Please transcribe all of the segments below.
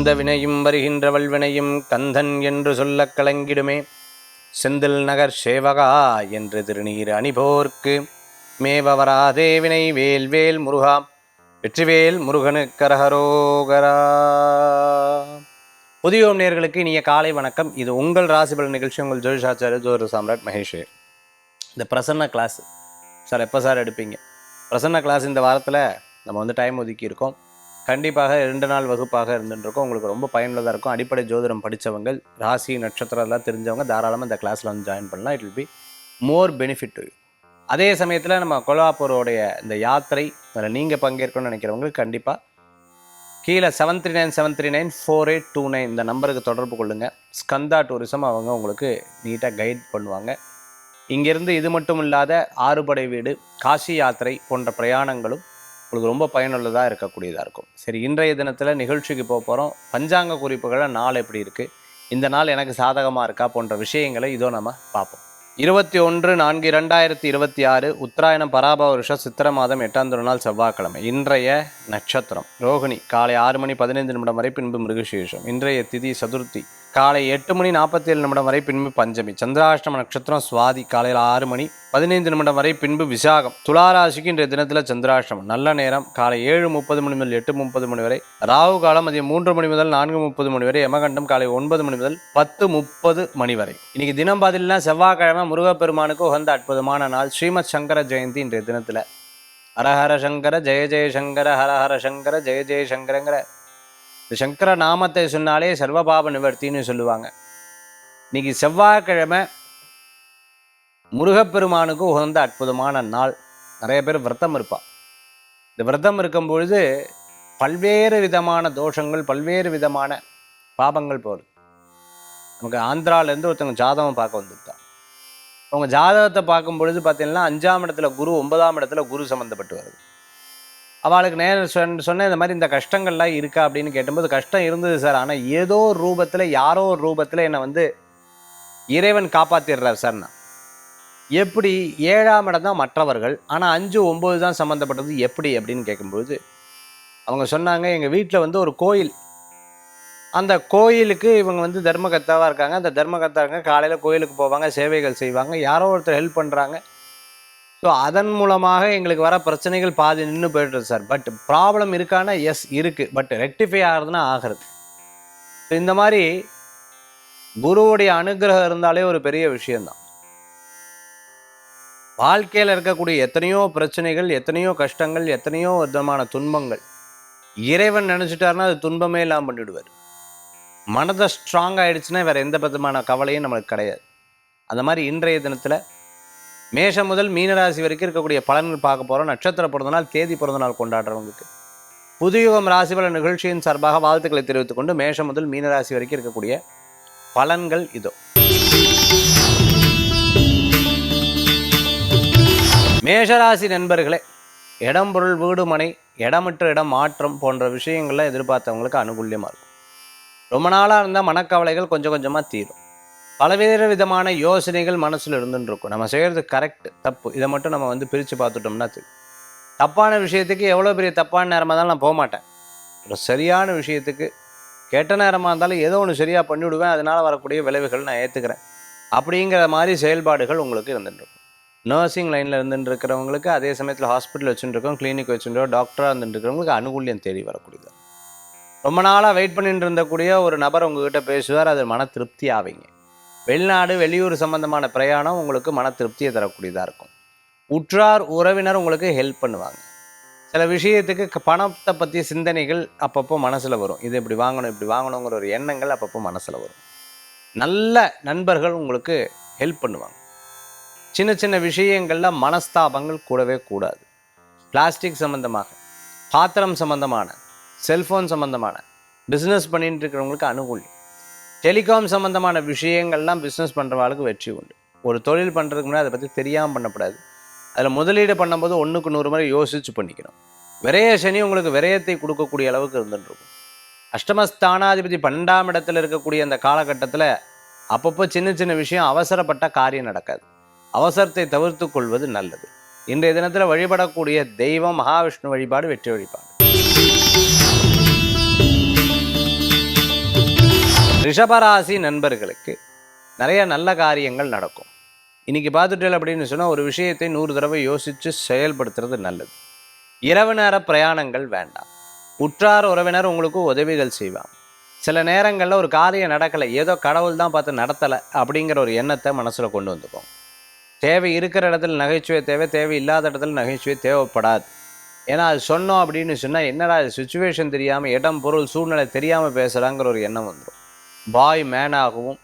வந்த வினையும் வருகின்ற வல்வினையும் கந்தன் என்று சொல்லக் கலங்கிடுமே. செந்தில் நகர் சேவகா என்று திருநீர் அணிபோர்க்கு மேவவராதே வினை வேல்வேல் முருகா வெற்றிவேல் முருகனுக்கு அரஹரோகரா. புதியோம் நேயர்களுக்கு இனிய காலை வணக்கம். இது உங்கள் ராசிபலன் நிகழ்ச்சி. உங்கள் ஜோதிஷாச்சாரிய ஜோதிட சாம்ராட் மகேஷ். இந்த பிரசன்ன கிளாஸ் சார் எப்போ சார் எடுப்பீங்க? பிரசன்ன கிளாஸ் இந்த வாரத்தில் நம்ம வந்து டைம் ஒதுக்கி இருக்கோம். கண்டிப்பாக 2 நாள் வகுப்பாக இருந்துருக்கோம். உங்களுக்கு ரொம்ப பயனுள்ளதாக இருக்கும். அடிப்படை ஜோதிடம் படித்தவங்க, ராசி நட்சத்திரம் எல்லாம் தெரிஞ்சவங்க தாராளமாக இந்த கிளாஸில் வந்து ஜாயின் பண்ணலாம். It will be more benefit to you. அதே சமயத்தில் நம்ம கொல்ஹாப்பூரோடைய இந்த யாத்திரை அதில் நீங்கள் பங்கேற்கணும்னு நினைக்கிறவங்களுக்கு கண்டிப்பாக கீழே 7397394829 இந்த நம்பருக்கு தொடர்பு கொள்ளுங்கள். ஸ்கந்தா டூரிசம் அவங்க உங்களுக்கு நீட்டாக கைட் பண்ணுவாங்க. இங்கேருந்து இது மட்டும் இல்லாத 6 படை வீடு, காசி யாத்திரை போன்ற பிரயாணங்களும் உங்களுக்கு ரொம்ப பயனுள்ளதாக இருக்கக்கூடியதாக இருக்கும். சரி, இன்றைய தினத்தில் நிகழ்ச்சிக்கு போகிறோம். பஞ்சாங்க குறிப்புகளை நாள் எப்படி இருக்குது, இந்த நாள் எனக்கு சாதகமாக இருக்கா போன்ற விஷயங்களை இதோ நம்ம பார்ப்போம். 21/4/2026 உத்தராயணம் பராபவ வருஷம் சித்திரை மாதம் 8ஆம் நாள் செவ்வாய்க்கிழமை. இன்றைய நட்சத்திரம் ரோகிணி காலை 6:15 வரை, பின்பு மிருகசீரிஷம். இன்றைய திதி சதுர்த்தி காலை 8:47 வரை, பின்பு பஞ்சமி. சந்திராஷ்டம நட்சத்திரம் சுவாதி காலையில் 6:15 வரை, பின்பு விசாகம். துளாராசிக்கு இன்றைய தினத்தில் சந்திராஷ்டமம். நல்ல நேரம் காலை 7:30 முதல் 8:30 வரை. ராகு காலம் மதியம் 3 முதல் 4:30 வரை. யமகண்டம் காலை 9 முதல் 10:30 வரை. இன்னைக்கு தினம் பார்த்தீங்கன்னா செவ்வாய்க்கிழமை, முருகப்பெருமானுக்கு உகந்த அற்புதமான நாள். ஸ்ரீமத் சங்கர ஜெயந்தி இன்றைய தினத்தில். ஹரஹர சங்கர ஜெய ஜெயசங்கர, ஹரஹர சங்கர ஜெய ஜெயசங்கரங்கிற இந்த சங்கர நாமத்தை சொன்னாலே சர்வபாப நிவர்த்தின்னு சொல்லுவாங்க. இன்னைக்கு செவ்வாய்க்கிழமை முருகப்பெருமானுக்கு உகந்த அற்புதமான நாள். நிறைய பேர் விரதம் இருப்பாள். இந்த விரதம் இருக்கும் பொழுது பல்வேறு விதமான தோஷங்கள், பல்வேறு விதமான பாபங்கள் போகுது. நமக்கு ஆந்திராவிலேருந்து ஒருத்தவங்க ஜாதகம் பார்க்க வந்துட்டான். அவங்க ஜாதகத்தை பார்க்கும் பொழுது பார்த்தீங்கன்னா 5ஆம் இடத்துல குரு, 9ஆம் இடத்துல குரு சம்மந்தப்பட்டு வருது. அவளுக்கு நேரம் சொன்ன இந்த மாதிரி இந்த கஷ்டங்கள்லாம் இருக்கா அப்படின்னு கேட்டும்போது, கஷ்டம் இருந்தது சார், ஆனால் ஏதோ ஒரு ரூபத்தில், யாரோ ஒரு ரூபத்தில் என்னை வந்து இறைவன் காப்பாற்றிடுறார் சார்னா. எப்படி 7ஆம் இடம் தான் மற்றவர்கள், ஆனால் 5, 9 தான் சம்மந்தப்பட்டது, எப்படி அப்படின்னு கேட்கும்போது அவங்க சொன்னாங்க, எங்கள் வீட்டில் வந்து ஒரு கோயில், அந்த கோயிலுக்கு இவங்க வந்து தர்மகர்த்தாவாக இருக்காங்க. அந்த தர்மகர்த்தாங்க காலையில் கோயிலுக்கு போவாங்க, சேவைகள் செய்வாங்க, யாரோ ஒருத்தர் ஹெல்ப் பண்ணுறாங்க. ஸோ அதன் மூலமாக எங்களுக்கு வர பிரச்சனைகள் பாதி நின்று போய்ட்டுருது சார். பட் ப்ராப்ளம் இருக்கான்னா எஸ் இருக்குது, பட் ரெக்டிஃபை ஆகிறதுனா ஆகிறது. ஸோ இந்த மாதிரி குருவுடைய அனுகிரகம் இருந்தாலே ஒரு பெரிய விஷயந்தான். வாழ்க்கையில் இருக்கக்கூடிய எத்தனையோ பிரச்சனைகள், எத்தனையோ கஷ்டங்கள், எத்தனையோ விதமான துன்பங்கள் இறைவன் நினச்சிட்டாருன்னா அது துன்பமே இல்லாமல் பண்ணிவிடுவார். மனதை ஸ்ட்ராங் ஆகிடுச்சுன்னா வேறு எந்த விதமான கவலையும் நம்மளுக்கு கிடையாது. அந்த மாதிரி இன்றைய தினத்தில் மேஷம் முதல் மீனராசி வரைக்கும் இருக்கக்கூடிய பலன்கள் பார்க்க போகிறோம். நட்சத்திர பிறந்தநாள், தேதி பிறந்தநாள் கொண்டாடுறவங்களுக்கு புதுயுகம் ராசிபலன் நிகழ்ச்சியின் சார்பாக வாழ்த்துக்களை தெரிவித்துக் கொண்டு மேஷம் முதல் மீனராசி வரைக்கும் இருக்கக்கூடிய பலன்கள் இதோ. மேஷராசி நண்பர்களே, இடம், பொருள், வீடு, மனை, இடமற்ற இடம் மாற்றம் போன்ற விஷயங்கள்லாம் எதிர்பார்த்தவங்களுக்கு அனுகூல்யமாக இருக்கும். ரொம்ப நாளாக இருந்தால் மனக்கவலைகள் கொஞ்சம் கொஞ்சமாக தீரும். பலவேறு விதமான யோசனைகள் மனசில் இருந்துன்னு இருக்கும். நம்ம செய்கிறது கரெக்ட், தப்பு, இதை மட்டும் நம்ம வந்து பிரித்து பார்த்துட்டோம்னா தெரியும். தப்பான விஷயத்துக்கு எவ்வளோ பெரிய தப்பான நேரமாக இருந்தாலும் நான் போக மாட்டேன். ஒரு சரியான விஷயத்துக்கு கெட்ட நேரமாக இருந்தாலும் ஏதோ ஒன்று சரியாக பண்ணிவிடுவேன். அதனால் வரக்கூடிய விளைவுகள் நான் ஏற்றுக்கிறேன் அப்படிங்கிற மாதிரி செயல்பாடுகள் உங்களுக்கு இருந்துட்டுருக்கும். நர்சிங் லைனில் இருந்துட்டு இருக்கிறவங்களுக்கு, அதே சமயத்தில் ஹாஸ்பிட்டல் வச்சுட்டுருக்கோம், கிளினிக் வச்சுருக்கோம், டாக்டராக இருந்துட்டு இருக்கிறவங்களுக்கு அனுகூல்யம் தேடி வரக்கூடியது. ரொம்ப நாளாக வெயிட் பண்ணிட்டு இருந்தக்கூடிய ஒரு நபர் உங்ககிட்ட பேசுவார், அது மன திருப்தி ஆவீங்க. வெளிநாடு, வெளியூர் சம்பந்தமான பிரயாணம் உங்களுக்கு மன திருப்தியை தரக்கூடியதாக இருக்கும். உற்றார் உறவினர் உங்களுக்கு ஹெல்ப் பண்ணுவாங்க. சில விஷயத்துக்கு பணத்தை பற்றிய சிந்தனைகள் அப்பப்போ மனசில் வரும். இது இப்படி வாங்கணும், இப்படி வாங்கணுங்கிற ஒரு எண்ணங்கள் அப்பப்போ மனசில் வரும். நல்ல நண்பர்கள் உங்களுக்கு ஹெல்ப் பண்ணுவாங்க. சின்ன சின்ன விஷயங்களில் மனஸ்தாபங்கள் கூடவே கூடாது. பிளாஸ்டிக் சம்மந்தமாக, பாத்திரம் சம்மந்தமான, செல்ஃபோன் சம்மந்தமான பிஸ்னஸ் பண்ணிட்டு இருக்கிறவங்களுக்கு அனுகூல்யம். டெலிகாம் சம்மந்தமான விஷயங்கள்லாம் பிஸ்னஸ் பண்ணுறவாளுக்கு வெற்றி உண்டு. ஒரு தொழில் பண்ணுறதுக்கு முன்னாடி அதை பற்றி தெரியாமல் பண்ணக்கூடாது. அதில் முதலீடு பண்ணும்போது 1க்கு 100 முறை யோசித்து பண்ணிக்கணும். விரய சனி உங்களுக்கு விரயத்தை கொடுக்கக்கூடிய அளவுக்கு இருந்துருக்கும். அஷ்டமஸ்தானாதிபதி 12ஆம் இடத்துல இருக்கக்கூடிய அந்த காலகட்டத்தில் அப்பப்போ சின்ன சின்ன விஷயம், அவசரப்பட்ட காரியம் நடக்காது. அவசரத்தை தவிர்த்து கொள்வது நல்லது. இன்றைய தினத்தில் வழிபடக்கூடிய தெய்வம் மகாவிஷ்ணு வழிபாடு வெற்றி வழிபாடு. ரிஷபராசி நண்பர்களுக்கு நிறைய நல்ல காரியங்கள் நடக்கும். இன்னைக்கு பார்த்துட்டேன் அப்படின்னு சொன்னால் ஒரு விஷயத்தை 100 தடவை யோசித்து செயல்படுத்துறது நல்லது. இரவு நேர பிரயாணங்கள் வேண்டாம். உற்றார் உறவினர் உங்களுக்கு உதவிகள் செய்வாங்க. சில நேரங்களில் ஒரு காரியம் நடக்கலை, ஏதோ கடவுள் தான் பார்த்து நடத்தலை அப்படிங்கிற ஒரு எண்ணத்தை மனசில் கொண்டு வந்துப்போம். தேவை இருக்கிற இடத்துல நகைச்சுவை தேவை, தேவை இல்லாத இடத்துல நகைச்சுவை தேவைப்படாது. ஏன்னா அது சொன்னோம் அப்படின்னு சொன்னால் என்னடா சுச்சுவேஷன் தெரியாமல், இடம் பொருள் சூழ்நிலை தெரியாமல் பேசுகிறாங்கிற ஒரு எண்ணம் வந்துடும். பாய் மேனாகவும்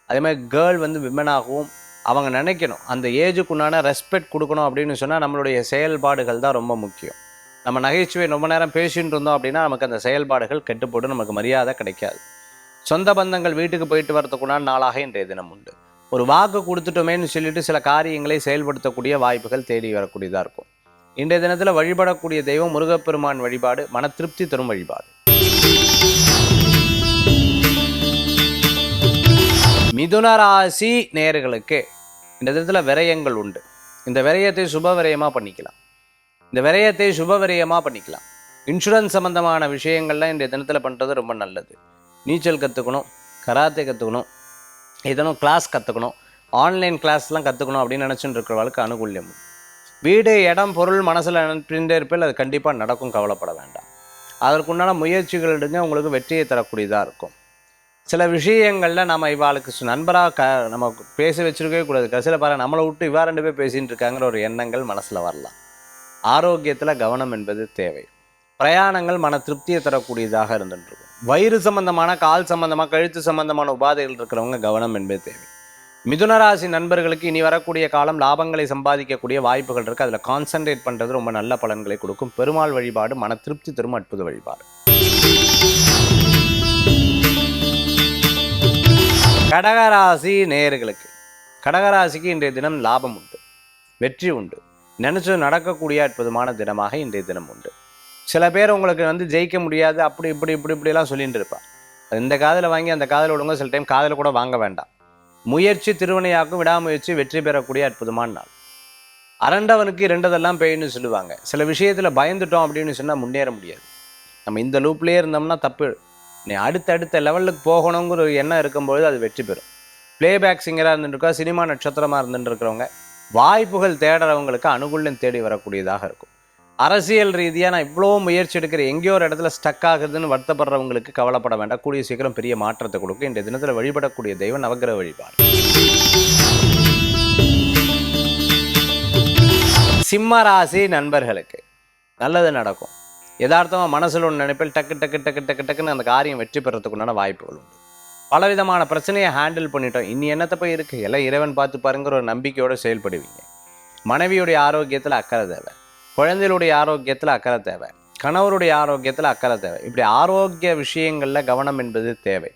அதே மாதிரி கேர்ள் விமனாகவும் அவங்க நினைக்கணும். அந்த ஏஜுக்குண்டான ரெஸ்பெக்ட் கொடுக்கணும் அப்படின்னு சொன்னால் நம்மளுடைய செயல்பாடுகள் தான் ரொம்ப முக்கியம். நம்ம நகைச்சுவை ரொம்ப நேரம் பேசிகிட்டு இருந்தோம் அப்படின்னா நமக்கு அந்த செயல்பாடுகள் கெட்டுப்போட்டு நமக்கு மரியாதை கிடைக்காது. சொந்த பந்தங்கள் வீட்டுக்கு போயிட்டு வரதுக்குண்டான நாளாக இன்றைய தினம் உண்டு. ஒரு வாக்கு கொடுத்துட்டோமேன்னு சொல்லிட்டு சில காரியங்களை செயல்படுத்தக்கூடிய வாய்ப்புகள் தேடி வரக்கூடியதாக இருக்கும். இன்றைய தினத்தில் வழிபடக்கூடிய தெய்வம் முருகப்பெருமான் வழிபாடு மன திருப்தி தரும் வழிபாடு. மிதுன ராசி நேயர்களுக்கு இந்த தினத்தில் விரயங்கள் உண்டு. இந்த விரயத்தை சுப விரயமாக பண்ணிக்கலாம். இன்சூரன்ஸ் சம்மந்தமான விஷயங்கள்லாம் இன்றைய தினத்தில் பண்ணுறது ரொம்ப நல்லது. நீச்சல் கற்றுக்கணும், கராத்தே கற்றுக்கணும், ஏதேனும் கிளாஸ் கற்றுக்கணும், ஆன்லைன் கிளாஸ்லாம் கற்றுக்கணும் அப்படின்னு நினச்சிட்டு இருக்கிறவர்களுக்கு அனுகூல்யம். வீடு இடம் பொருள் மனசில் நினைப்பின்றே இருப்பில் அது கண்டிப்பாக நடக்கும், கவலைப்பட வேண்டாம். அதற்குண்டான முயற்சிகள் எடுங்க, உங்களுக்கு வெற்றியை தரக்கூடியதாக இருக்கும். சில விஷயங்களில் நம்ம இவாளுக்கு நண்பராக நம்ம பேச வச்சுருக்கவே கூடாது. கடைசியில் பாருங்கள் நம்மளை விட்டு இவா 2 பேர் பேசிகிட்டு இருக்காங்கிற ஒரு எண்ணங்கள் மனசில் வரலாம். ஆரோக்கியத்தில் கவனம் என்பது தேவை. பிரயாணங்கள் மன திருப்தியை தரக்கூடியதாக இருந்துருக்கும். வயிறு சம்பந்தமான, கால் சம்பந்தமாக, கழுத்து சம்பந்தமான உபாதைகள் இருக்கிறவங்க கவனம் என்பது தேவை. மிதுனராசி நண்பர்களுக்கு இனி வரக்கூடிய காலம் லாபங்களை சம்பாதிக்கக்கூடிய வாய்ப்புகள் இருக்குது. அதில் கான்சன்ட்ரேட் பண்ணுறது ரொம்ப நல்ல பலன்களை கொடுக்கும். பெருமாள் வழிபாடு மன திருப்தி தரும் அற்புத வழிபாடு. கடகராசி நேயர்களுக்கு, கடகராசிக்கு இன்றைய தினம் லாபம் உண்டு, வெற்றி உண்டு, நினச்சது நடக்கக்கூடிய அற்புதமான தினமாக இன்றைய தினம் உண்டு. சில பேர் உங்களுக்கு ஜெயிக்க முடியாது அப்படி இப்படிலாம் சொல்லிட்டு இருப்பாள். இந்த காதில் வாங்கி அந்த காதில் விடுங்க. சில டைம் காதில் கூட வாங்க வேண்டாம். முயற்சி திருவினையாக்கும், விடாமுயற்சி வெற்றி பெறக்கூடிய அற்புதமான நாள். அரண்டவனுக்கு 2 பெய்யுன்னு சொல்லுவாங்க. சில விஷயத்தில் பயந்துட்டோம் அப்படின்னு சொன்னால் முன்னேற முடியாது. நம்ம இந்த லூப்லேயே இருந்தோம்னா தப்பு. நீ அடுத்த லெவலுக்கு போகணுங்கிற ஒரு எண்ணம் இருக்கும்போது அது வெற்றி பெறும். பிளேபேக் சிங்கராக இருந்துருக்கா, சினிமா நட்சத்திரமாக இருந்துட்டு இருக்கிறவங்க, வாய்ப்புகள் தேடுறவங்களுக்கு அனுகூலம் தேடி வரக்கூடியதாக இருக்கும். அரசியல் ரீதியாக நான் இவ்வளோ முயற்சி எடுக்கிறேன், எங்கேயோ ஒரு இடத்துல ஸ்டக் ஆகுதுன்னு வருத்தப்படுறவங்களுக்கு கவலைப்பட வேண்டாம். கூடிய சீக்கிரம் பெரிய மாற்றத்தை கொடுக்கும். இன்றைய தினத்தில் வழிபடக்கூடிய தெய்வம் நவக்கிரக வழிபாடு. சிம்ம ராசி நண்பர்களுக்கு நல்லது நடக்கும். யதார்த்தமாக மனசில் ஒன்று நினைப்பில் டக்குன்னு அந்த காரியம் வெற்றி பெறத்துக்குண்டான வாய்ப்புகள் உண்டு. பலவிதமான பிரச்சனையை ஹேண்டில் பண்ணிட்டோம், இனி என்னத்தை போய் இருக்குது, எல்லாம் இறைவன் பார்த்து பாருங்கிற ஒரு நம்பிக்கையோடு செயல்படுவீங்க. மனைவியுடைய ஆரோக்கியத்தில் அக்கறை தேவை, குழந்தைகளுடைய ஆரோக்கியத்தில் அக்கறை தேவை, கணவருடைய ஆரோக்கியத்தில் அக்கறை தேவை. இப்படி ஆரோக்கிய விஷயங்களில் கவனம் என்பது தேவை.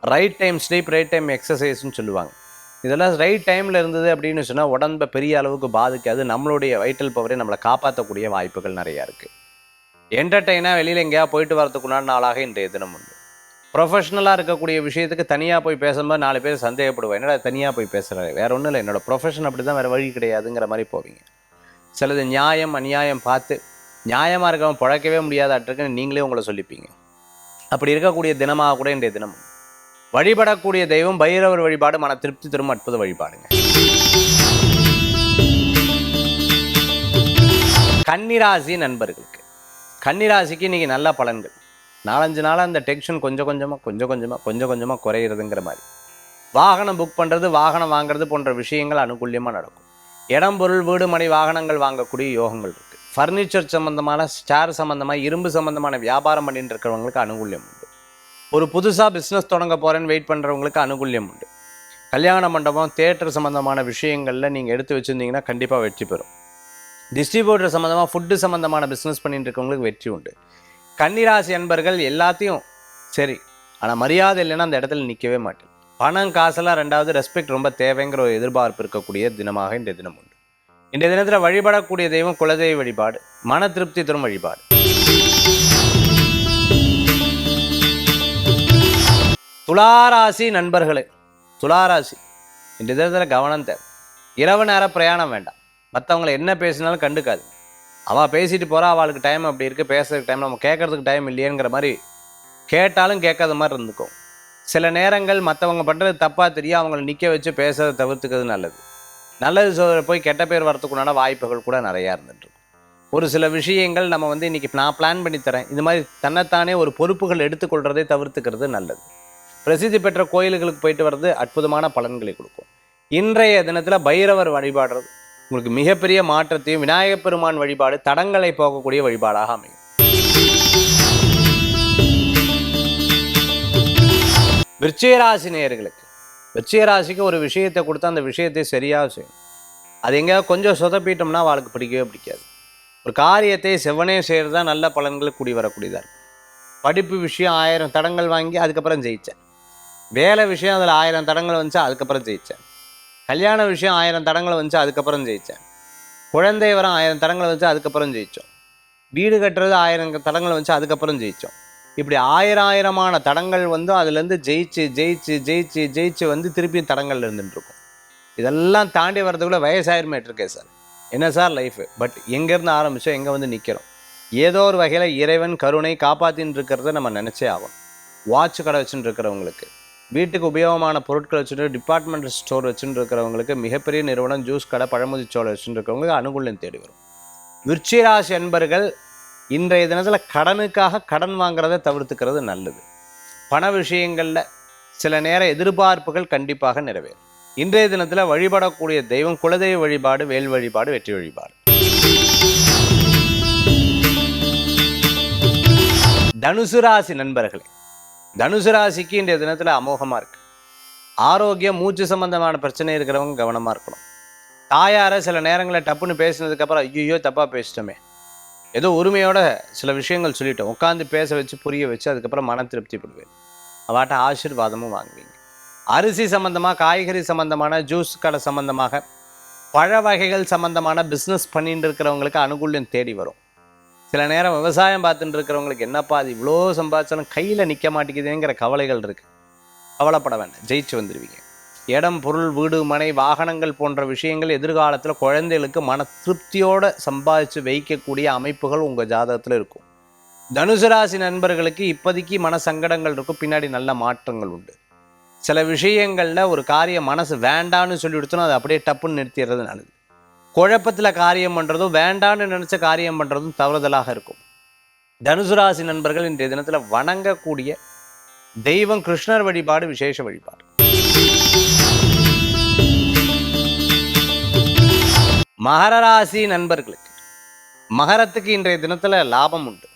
Right time sleep, right time எக்ஸசைஸ்ன்னு சொல்லுவாங்க. இதெல்லாம் ரைட் டைமில் இருந்தது அப்படின்னு சொன்னால் உடம்பை பெரிய அளவுக்கு பாதிக்காது. நம்மளுடைய வைட்டல் பவரை நம்மளை காப்பாற்றக்கூடிய வாய்ப்புகள் நிறையா இருக்குது. என்டர்டெயினாக வெளியில் எங்கேயா போயிட்டு வரதுக்குண்டான நாளாக இன்றைய தினம் உண்டு. ப்ரொஃபஷ்னலாக இருக்கக்கூடிய விஷயத்துக்கு தனியாக போய் பேசும்போது 4 பேர் சந்தேகப்படுவேன், என்னடா தனியாக போய் பேசுகிறேன், வேறு ஒன்றும் இல்லை, என்னோடய ப்ரொஃபஷன் அப்படி தான், வேறு வழி கிடையாதுங்கிற மாதிரி போவீங்க. சிலது நியாயம் அநியாயம் பார்த்து நியாயமாக இருக்கவன் பிழைக்கவே முடியாதாட்டுக்குன்னு நீங்களே உங்களை சொல்லிப்பீங்க. அப்படி இருக்கக்கூடிய தினமாக கூட இன்றைய தினம் வழிபடக்கூடிய தெய்வம் பைரவர் வழிபாடு மன திருப்தி தரும் அற்புத வழிபாடுங்க. கன்னிராசி நண்பர்களுக்கு, கன்னிராசிக்கு இன்றைக்கி நல்ல பலன்கள். 4-5 நாளாக அந்த டென்ஷன் கொஞ்சம் கொஞ்சமாக குறையிறதுங்கிற மாதிரி. வாகனம் புக் பண்ணுறது, வாகனம் வாங்குறது போன்ற விஷயங்கள் அனுகூல்யமாக நடக்கும். இடம் பொருள் வீடு மனை வாகனங்கள் வாங்கக்கூடிய யோகங்கள் இருக்குது. ஃபர்னிச்சர் சம்மந்தமான, ஸ்டார் சம்மந்தமாக, இரும்பு சம்மந்தமான வியாபாரம் பண்ணிட்டு இருக்கிறவங்களுக்கு அனுகூல்யம் உண்டு. ஒரு புதுசாக பிஸ்னஸ் தொடங்க போகிறேன்னு வெயிட் பண்ணுறவங்களுக்கு அனுகூல்யம் உண்டு. கல்யாண மண்டபம், தியேட்டர் சம்மந்தமான விஷயங்களில் நீங்கள் எடுத்து வச்சுருந்தீங்கன்னா கண்டிப்பாக வெற்றி பெறும். டிஸ்ட்ரிபியூட்டர் சம்மந்தமாக, ஃபுட்டு சம்மந்தமான பிஸ்னஸ் பண்ணிட்டு இருக்கவங்களுக்கு வெற்றி உண்டு. கன்னிராசி அன்பர்கள் எல்லாத்தையும் சரி, ஆனால் மரியாதை இல்லைன்னா அந்த இடத்துல நிற்கவே மாட்டேன். பணம் காசெல்லாம் 2வது, ரெஸ்பெக்ட் ரொம்ப தேவைங்கிற ஒரு எதிர்பார்ப்பு இருக்கக்கூடிய தினமாக இன்றைய தினம் உண்டு. இன்றைய தினத்தில் வழிபடக்கூடிய தெய்வம் குலதெய்வ வழிபாடு மன திருப்தி தரும் வழிபாடு. துளாராசி நண்பர்களே, துளாராசி இன்றைய தினத்தில் கவனம் தேவை. இரவு நேர பிரயாணம் வேண்டாம். மற்றவங்களை என்ன பேசினாலும் கண்டுக்காது. அவள் பேசிட்டு போகிறா, அவளுக்கு டைம் அப்படி இருக்குது, பேசுறதுக்கு டைம், நம்ம கேட்கறதுக்கு டைம் இல்லையேங்கிற மாதிரி கேட்டாலும் கேட்காத மாதிரி இருந்துக்கும். சில நேரங்கள் மற்றவங்க பண்ணுறது தப்பாக தெரியும், அவங்கள நிற்க வச்சு பேசுறதை தவிர்த்துக்கிறது நல்லது. நல்லது போய் கெட்ட பேர் வரத்துக்குண்டான வாய்ப்புகள் கூட நிறையா இருந்துட்டு. ஒரு சில விஷயங்கள் நம்ம இன்றைக்கி நான் பிளான் பண்ணி தரேன், இது மாதிரி தன்னைத்தானே ஒரு பொறுப்புகள் எடுத்துக்கொள்கிறதை தவிர்த்துக்கிறது நல்லது. பிரசித்தி பெற்ற கோயில்களுக்கு போயிட்டு வர்றது அற்புதமான பலன்களை கொடுக்கும். இன்றைய தினத்தில் பைரவர் வழிபாடுறது உங்களுக்கு மிகப்பெரிய மாற்றத்தையும், விநாயகப் பெருமான் வழிபாடு தடங்களை போகக்கூடிய வழிபாடாக அமையும். விருச்சிகராசி நேயர்களுக்கு, விருச்சிகராசிக்கு ஒரு விஷயத்தை கொடுத்தா அந்த விஷயத்தை சரியாக செய்யும். அது எங்கேயாவது கொஞ்சம் சொதப்பிட்டோம்னா அவளுக்கு பிடிக்கவே பிடிக்காது. ஒரு காரியத்தை செவ்வனே செய்கிறது தான் நல்ல பலன்கள் கூடி வரக்கூடியதாக இருக்கும். படிப்பு விஷயம் 1000 தடங்கள் வாங்கி அதுக்கப்புறம் ஜெயித்தேன். வேலை விஷயம் அதில் 1000 தடங்கள் வந்துச்சு, அதுக்கப்புறம் ஜெயித்தேன். கல்யாண விஷயம் 1000 தடங்கள் வந்துச்சு, அதுக்கப்புறம் ஜெயித்தேன். குழந்தை வரம் 1000 தடங்கள் வந்துச்சு, அதுக்கப்புறம் ஜெயித்தோம். வீடு கட்டுறது 1000 தடங்கள் வந்துச்சு, அதுக்கப்புறம் ஜெயித்தோம். இப்படி 1000 தடங்கள் அதுலேருந்து ஜெயிச்சு திருப்பியும் தடங்கள் இருந்துட்டுருக்கும். இதெல்லாம் தாண்டி வர்றதுக்குள்ளே வயசாயிருமேட்டு இருக்கே சார், என்ன சார் லைஃபு, பட் எங்கேருந்து ஆரம்பித்தோம் எங்கே நிற்கிறோம். ஏதோ ஒரு வகையில் இறைவன் கருணை காப்பாற்றின்னு இருக்கிறத நம்ம நினச்சே ஆகும். வாட்ச் கடை வச்சுட்டு இருக்கிறவங்களுக்கு, வீட்டுக்கு உபயோகமான பொருட்கள் வச்சுட்டு டிபார்ட்மெண்டல் ஸ்டோர் வச்சுட்டு இருக்கிறவங்களுக்கு, மிகப்பெரிய நிறுவனம் ஜூஸ் கடை பழமுதிர்ச்சோலை வச்சுட்டு இருக்கிறவங்களுக்கு அனுகூலம் தேடி வரும். விருச்சிகராசி அன்பர்கள் இன்றைய தினத்தில் கடனுக்காக கடன் வாங்குறதை தவிர்த்துக்கிறது நல்லது. பண விஷயங்களில் சில நேர எதிர்பார்ப்புகள் கண்டிப்பாக நிறைவேறும். இன்றைய தினத்தில் வழிபடக்கூடிய தெய்வம் குலதெய்வ வழிபாடு, வேல் வழிபாடு, வெற்றி வழிபாடு. தனுசு ராசி நண்பர்களே, தனுசு ராசிக்கு இன்றைய தினத்தில் அமோகமாக இருக்குது. ஆரோக்கியம், மூச்சு சம்பந்தமான பிரச்சனை இருக்கிறவங்க கவனமாக இருக்கணும். தாயாரை சில நேரங்களில் டப்புன்னு பேசினதுக்கப்புறம் ஐயோ தப்பாக பேசிட்டோமே, ஏதோ உரிமையோட சில விஷயங்கள் சொல்லிட்டோம், உட்காந்து பேச வச்சு புரிய வச்சு அதுக்கப்புறம் மன திருப்தி படுவேன். அவாட்ட ஆசீர்வாதமும் வாங்குவீங்க. அரிசி சம்மந்தமாக, காய்கறி சம்மந்தமான, ஜூஸ் கடை சம்மந்தமாக, பழ வகைகள் சம்மந்தமான பிஸ்னஸ் பண்ணிட்டு இருக்கிறவங்களுக்கு அனுகூல்யம் தேடி வரும். சில நேரம் விவசாயம் பார்த்துட்டு இருக்கிறவங்களுக்கு என்னப்பா அது இவ்வளோ சம்பாதிச்சாலும் கையில் நிற்க மாட்டேங்குதுங்கிற கவலைகள் இருக்குது. கவலைப்பட வேண்டாம், ஜெயிச்சு வந்துடுவீங்க. இடம், பொருள், வீடு, மனை, வாகனங்கள் போன்ற விஷயங்கள் எதிர்காலத்தில் குழந்தைகளுக்கு மன திருப்தியோடு சம்பாதிச்சு வைக்கக்கூடிய அமைப்புகள் உங்கள் ஜாதகத்தில் இருக்கும். தனுசு ராசி நண்பர்களுக்கு இப்போதைக்கு மன சங்கடங்கள் இருக்கும், பின்னாடி நல்ல மாற்றங்கள் உண்டு. சில விஷயங்களில் ஒரு காரியம் மனசு வேண்டான்னு சொல்லி கொடுத்தோன்னா அதை அப்படியே டப்புன்னு நிறுத்திடுறது நல்லது. குழப்பத்தில் காரியம் பண்ணுறதும், வேண்டான்னு நினச்ச காரியம் பண்ணுறதும் தவறுதலாக இருக்கும். தனுசு ராசி நண்பர்கள் இன்றைய தினத்தில் வணங்கக்கூடிய தெய்வம் கிருஷ்ணர் வழிபாடு, விசேஷ வழிபாடு. மகர ராசி நண்பர்களுக்கு, மகரத்துக்கு இன்றைய தினத்தில் லாபம் உண்டு,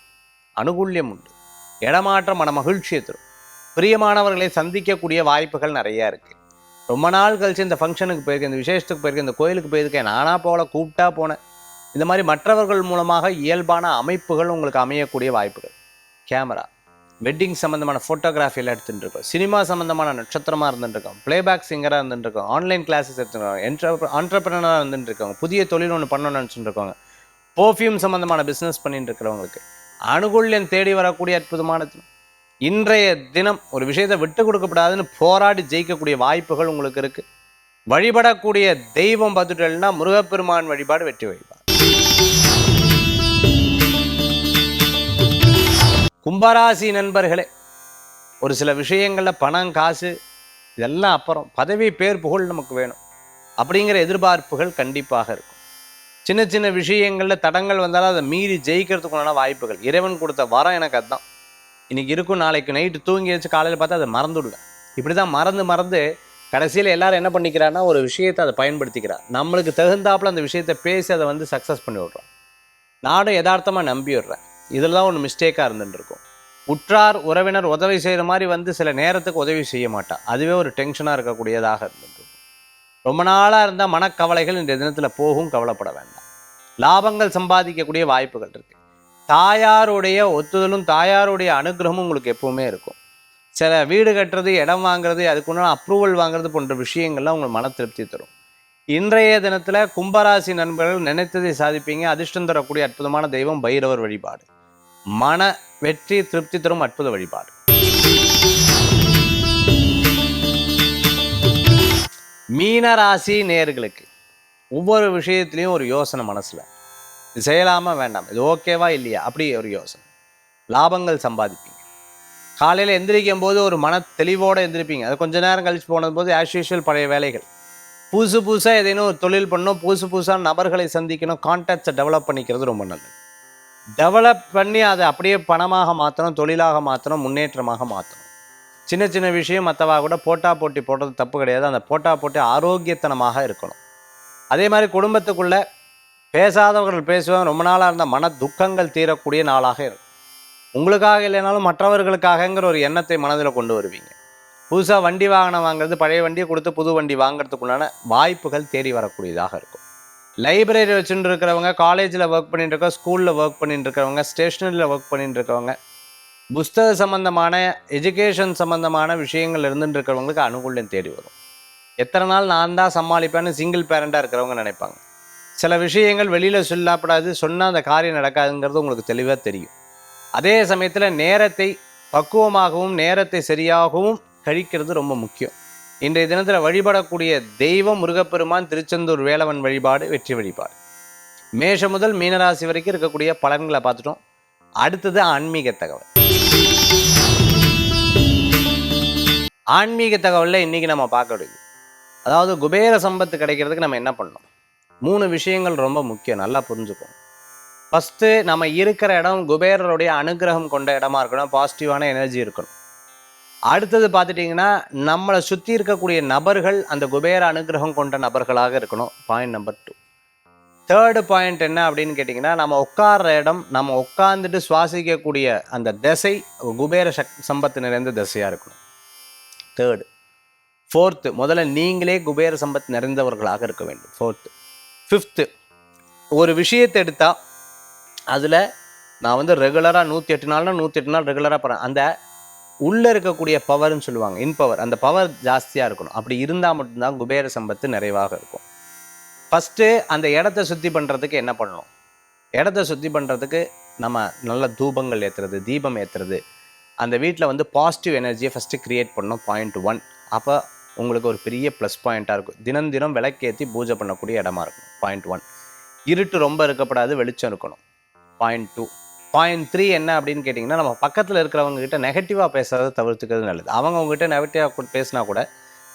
அனுகூல்யம் உண்டு, இடமாற்றம், மன மகிழ்ச்சியை தரும். பிரியமானவர்களை சந்திக்கக்கூடிய வாய்ப்புகள் நிறையா இருக்குது. ரொம்ப நாள் கழிச்சு இந்த ஃபங்க்ஷனுக்கு போயிருக்கேன், இந்த விசேஷத்துக்கு போயிருக்கேன், இந்த கோயிலுக்கு போயிருக்கேன், நானாக போகல கூப்பிட்டா போனேன். இந்த மாதிரி மற்றவர்கள் மூலமாக இயல்பான அமைப்புகள் உங்களுக்கு அமையக்கூடிய வாய்ப்புகள். கேமரா, வெட்டிங் சம்மந்தமான ஃபோட்டோகிராஃபியில் எடுத்துகிட்டு இருக்கோம், சினிமா சம்மந்தமான நட்சத்திரமாக இருந்துட்டுருக்கோம், ப்ளேபேக் சிங்கராக இருந்துட்டுருக்கோம், ஆன்லைன் கிளாஸஸ் எடுத்துருக்கோம், ஆண்டர்பிரினராக இருந்துட்டுருக்கோங்க, புதிய தொழில் ஒன்று பண்ணணும்னு நினச்சிட்டு இருக்கோங்க, பர்ஃப்யூம் சம்மந்தமான பிஸ்னஸ் பண்ணிட்டு இருக்கிறவங்களுக்கு அனுகூல்யம் தேடி வரக்கூடிய அற்புதமான தினம். இன்றைய தினம் ஒரு விஷயத்தை விட்டு கொடுக்கப்படாதுன்னு போராடி ஜெயிக்கக்கூடிய வாய்ப்புகள் உங்களுக்கு இருக்குது. வழிபடக்கூடிய தெய்வம் பார்த்துட்டேன்னா முருகப்பெருமான் வழிபாடு, வெற்றி வழிபாடு. கும்பராசி நண்பர்களே, ஒரு சில விஷயங்களில் பணம், காசு இதெல்லாம் அப்புறம், பதவி, பேர், புகழ் நமக்கு வேணும் அப்படிங்கிற எதிர்பார்ப்புகள் கண்டிப்பாக இருக்கும். சின்ன சின்ன விஷயங்களில் தடங்கள் வந்தாலும் அதை மீறி ஜெயிக்கிறதுக்குண்டான வாய்ப்புகள். இறைவன் கொடுத்த வரம் எனக்கு அதுதான். இன்றைக்கி இருக்கும், நாளைக்கு நைட்டு தூங்கி வச்சு காலையில் பார்த்தா அதை மறந்துவிடுவேன். இப்படி தான் மறந்து கடைசியில் எல்லோரும் என்ன பண்ணிக்கிறான்னா ஒரு விஷயத்தை அதை பயன்படுத்திக்கிறார். நம்மளுக்கு தகுந்தாப்பில் அந்த விஷயத்தை பேசி அதை சக்ஸஸ் பண்ணி விட்றோம். நானும் யதார்த்தமாக நம்பி விடுறேன். இதில் தான் ஒன்று மிஸ்டேக்காக இருந்துட்டுருக்கும். உற்றார் உறவினர் உதவி செய்கிற மாதிரி சில நேரத்துக்கு உதவி செய்ய மாட்டா, அதுவே ஒரு டென்ஷனாக இருக்கக்கூடியதாக இருந்துட்டுருக்கும். ரொம்ப நாளாக இருந்தால் மனக்கவலைகள் இன்றைய தினத்தில் போகும், கவலைப்பட வேண்டாம். லாபங்கள் சம்பாதிக்கக்கூடிய வாய்ப்புகள் இருக்குது. தாயாருடைய ஒத்துதலும் தாயாருடைய அனுகிரகமும் உங்களுக்கு எப்பவுமே இருக்கும். சில வீடு கட்டுறது, இடம் வாங்குறது, அதுக்குண்டான அப்ரூவல் வாங்குறது போன்ற விஷயங்கள்லாம் உங்களுக்கு மன திருப்தி தரும். இன்றைய தினத்தில் கும்பராசி நண்பர்கள் நினைத்ததை சாதிப்பீங்க. அதிர்ஷ்டம் தரக்கூடிய அற்புதமான தெய்வம் பைரவர் வழிபாடு, மன வெற்றி திருப்தி தரும் அற்புத வழிபாடு. மீனராசி நேயர்களுக்கு ஒவ்வொரு விஷயத்துலையும் ஒரு யோசனை மனசில், இது செய்யலாமா வேண்டாம், இது ஓகேவா இல்லையா, அப்படி ஒரு யோசனை. லாபங்கள் சம்பாதிப்பீங்க. காலையில் எந்திரிக்கும் போது ஒரு மன தெளிவோடு எந்திரிப்பீங்க. அது கொஞ்ச நேரம் கழிச்சு போனது போது ஆஸ் யூஷுவல் பழைய வேலைகள். புதுசாக ஏதேனும் ஒரு தொழில் பண்ணணும், புதுசான நபர்களை சந்திக்கணும், கான்டாக்ட்ஸை டெவலப் பண்ணிக்கிறது ரொம்ப நல்லது. டெவலப் பண்ணி அதை அப்படியே பணமாக மாற்றணும், தொழிலாக மாற்றணும், முன்னேற்றமாக மாற்றணும். சின்ன சின்ன விஷயம் மற்றவா கூட போட்டா போட்டி போடுறது தப்பு கிடையாது. அந்த போட்டா போட்டி ஆரோக்கியத்தனமாக இருக்கணும். அதே மாதிரி குடும்பத்துக்குள்ளே பேசாதவர்கள் பேசுவாங்க. ரொம்ப நாளாக இருந்த மன துக்கங்கள் தீரக்கூடிய நாளாக இருக்கும். உங்களுக்காக இல்லைனாலும் மற்றவர்களுக்காகங்கிற ஒரு எண்ணத்தை மனதில் கொண்டு வருவீங்க. புதுசாக வண்டி வாகனம் வாங்குறது, பழைய வண்டியை கொடுத்து புது வண்டி வாங்குறதுக்குள்ளான வாய்ப்புகள் தேடி வரக்கூடியதாக இருக்கும். லைப்ரரி வச்சுட்டு இருக்கிறவங்க, காலேஜில் ஒர்க் பண்ணிட்டு இருக்கவங்க, ஸ்கூலில் ஒர்க் பண்ணிட்டு இருக்கிறவங்க, ஸ்டேஷனரியில் ஒர்க் பண்ணிட்டு இருக்கவங்க, புஸ்தக சம்பந்தமான எஜுகேஷன் சம்பந்தமான விஷயங்கள் இருந்துட்டு இருக்கிறவங்களுக்கு அனுகூல்யம் தேடி வரும். எத்தனை நாள் நான் தான் சமாளிப்பேன்னு சிங்கிள் பேரண்டாக இருக்கிறவங்க நினைப்பாங்க. சில விஷயங்கள் வெளியில் சொல்லப்படாது, சொன்னால் அந்த காரியம் நடக்காதுங்கிறது உங்களுக்கு தெளிவாக தெரியும். அதே சமயத்தில் நேரத்தை பக்குவமாகவும் நேரத்தை சரியாகவும் கழிக்கிறது ரொம்ப முக்கியம். இன்றைய தினத்தில் வழிபடக்கூடிய தெய்வம் முருகப்பெருமான், திருச்செந்தூர் வேலவன் வழிபாடு வெற்றி வழிபாடு. மேஷம் முதல் மீனராசி வரைக்கும் இருக்கக்கூடிய பலன்களை பார்த்துட்டோம். அடுத்தது ஆன்மீக தகவல். ஆன்மீக தகவலில் இன்றைக்கி நம்ம பார்க்கறது, அதாவது குபேர சம்பத்து கிடைக்கிறதுக்கு நம்ம என்ன பண்ணணும்? 3 விஷயங்கள் ரொம்ப முக்கியம், நல்லா புரிஞ்சுக்கணும். ஃபஸ்ட்டு, நம்ம இருக்கிற இடம் குபேரருடைய அனுகிரகம் கொண்ட இடமா இருக்கணும், பாசிட்டிவான எனர்ஜி இருக்கணும். அடுத்தது பார்த்துட்டிங்கன்னா, நம்மளை சுற்றி இருக்கக்கூடிய நபர்கள் அந்த குபேர அனுகிரகம் கொண்ட நபர்களாக இருக்கணும். Point number 2. தேர்டு பாயிண்ட் என்ன அப்படின்னு கேட்டிங்கன்னா, நம்ம உட்கார்ற இடம், நம்ம உட்காந்துட்டு சுவாசிக்கக்கூடிய அந்த திசை குபேர சம்பத்து நிறைந்த திசையாக இருக்கணும். தேர்டு. ஃபோர்த்து, முதல்ல நீங்களே குபேர சம்பத் நிறைந்தவர்களாக இருக்க வேண்டும். ஃபோர்த்து. ஃபிஃப்த்து, ஒரு விஷயத்தை எடுத்தால் அதில் நான் ரெகுலராக 108 நாள்னா 108 நாள் ரெகுலராக போகிறேன். அந்த உள்ளே இருக்கக்கூடிய பவர்னு சொல்லுவாங்க, இன்பவர், அந்த பவர் ஜாஸ்தியாக இருக்கணும். அப்படி இருந்தால் மட்டும்தான் குபேர சம்பத்து நிறைவாக இருக்கும். ஃபஸ்ட்டு அந்த இடத்த சுத்தி பண்ணுறதுக்கு என்ன பண்ணணும்? இடத்த சுத்தி பண்ணுறதுக்கு நம்ம நல்ல தூபங்கள் ஏற்றுறது, தீபம் ஏற்றுறது, அந்த வீட்டில் பாசிட்டிவ் எனர்ஜியை ஃபஸ்ட்டு க்ரியேட் பண்ணணும். பாயிண்ட் 1. அப்போ உங்களுக்கு ஒரு பெரிய ப்ளஸ் பாயிண்ட்டாக இருக்கும். தினம் விளக்கேற்றி பூஜை பண்ணக்கூடிய இடமா இருக்கும். பாயிண்ட் 1. இருட்டு ரொம்ப இருக்கப்படாது, வெளிச்சம் இருக்கணும். பாயிண்ட் 2. பாயிண்ட் 3 என்ன அப்படின்னு கேட்டிங்கன்னா, நம்ம பக்கத்தில் இருக்கிறவங்ககிட்ட நெகட்டிவாக பேசுறதை தவிர்த்துக்கிறது நல்லது. அவங்க உங்ககிட்ட நெகட்டிவாக பேசினா கூட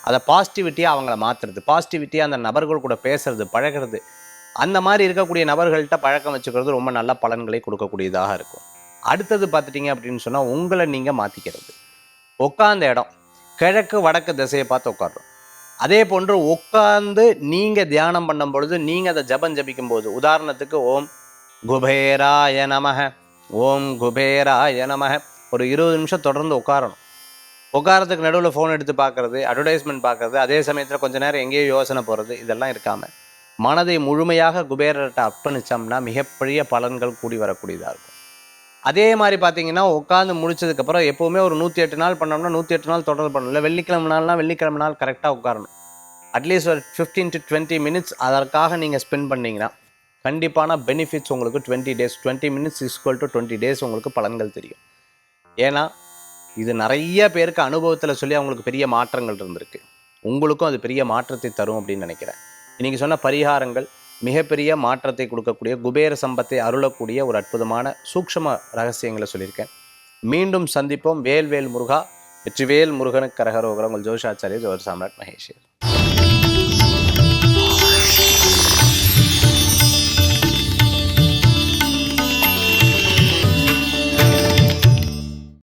அதை பாசிட்டிவிட்டியாக அவங்கள மாற்றுறது, பாசிட்டிவிட்டியாக அந்த நபர்கள் கூட பேசுறது, பழகிறது, அந்த மாதிரி இருக்கக்கூடிய நபர்கள்ட்ட பழக்கம் வச்சுக்கிறது ரொம்ப நல்ல பலன்களை கொடுக்கக்கூடியதாக இருக்கும். அடுத்தது பார்த்துட்டிங்க அப்படின்னு சொன்னால், உங்களை நீங்கள் மாற்றிக்கிறது. உட்காந்த இடம் கிழக்கு வடக்கு திசையை பார்த்து உட்காடுறோம். அதே போன்று உட்கார்ந்து நீங்கள் தியானம் பண்ணும் பொழுது, நீங்கள் அதை ஜபிக்கும் போது, உதாரணத்துக்கு ஓம் குபேராய நமக, ஓம் குபேராய நமக, ஒரு 20 நிமிஷம் தொடர்ந்து உட்காரணும். உட்காரத்துக்கு நடுவில் ஃபோன் எடுத்து பார்க்குறது, அட்வர்டைஸ்மெண்ட் பார்க்குறது, அதே சமயத்தில் கொஞ்சம் நேரம் எங்கேயோ யோசனை போகிறது, இதெல்லாம் இருக்காமல் மனதை முழுமையாக குபேரர்கிட்ட அர்ப்பணித்தோம்னா மிகப்பெரிய பலன்கள் கூடி வரக்கூடியதாக இருக்கும். அதே மாதிரி பார்த்தீங்கன்னா, உட்காந்து முடிச்சதுக்கப்புறம் எப்போவுமே ஒரு 108 நாள் பண்ணோம்னா 108 நாள் தொடர்ந்து பண்ணணும். இல்லை வெள்ளிக்கிழமை நாள் கரெக்டாக உட்காரணும். அட்லீஸ்ட் ஒரு 15 to 20 மினிட்ஸ் அதற்காக நீங்கள் ஸ்பெண்ட் பண்ணிங்கன்னா கண்டிப்பான பெனிஃபிட்ஸ் உங்களுக்கு 20 days, 20 minutes = 20 days உங்களுக்கு பலன்கள் தெரியும். ஏன்னா இது நிறைய பேருக்கு அனுபவத்தில் சொல்லி அவங்களுக்கு பெரிய மாற்றங்கள் இருந்திருக்கு. உங்களுக்கும் அது பெரிய மாற்றத்தை தரும் அப்படின்னு நினைக்கிறேன். இன்றைக்கி சொன்ன பரிகாரங்கள் மிகப்பெரிய மாற்றத்தை கொடுக்கக்கூடிய, குபேர சம்பத்தை அருளக்கூடிய ஒரு அற்புதமான சூக்ஷ்ம ரகசியங்களை சொல்லியிருக்கேன். மீண்டும் சந்திப்போம். வேல் முருகா, வெற்றிவேல் முருகனுக்கு கரகரோகரம். உங்கள் ஜோதிஷாச்சாரியர் ஜோதிட சாம்ராட் மகேஷ்.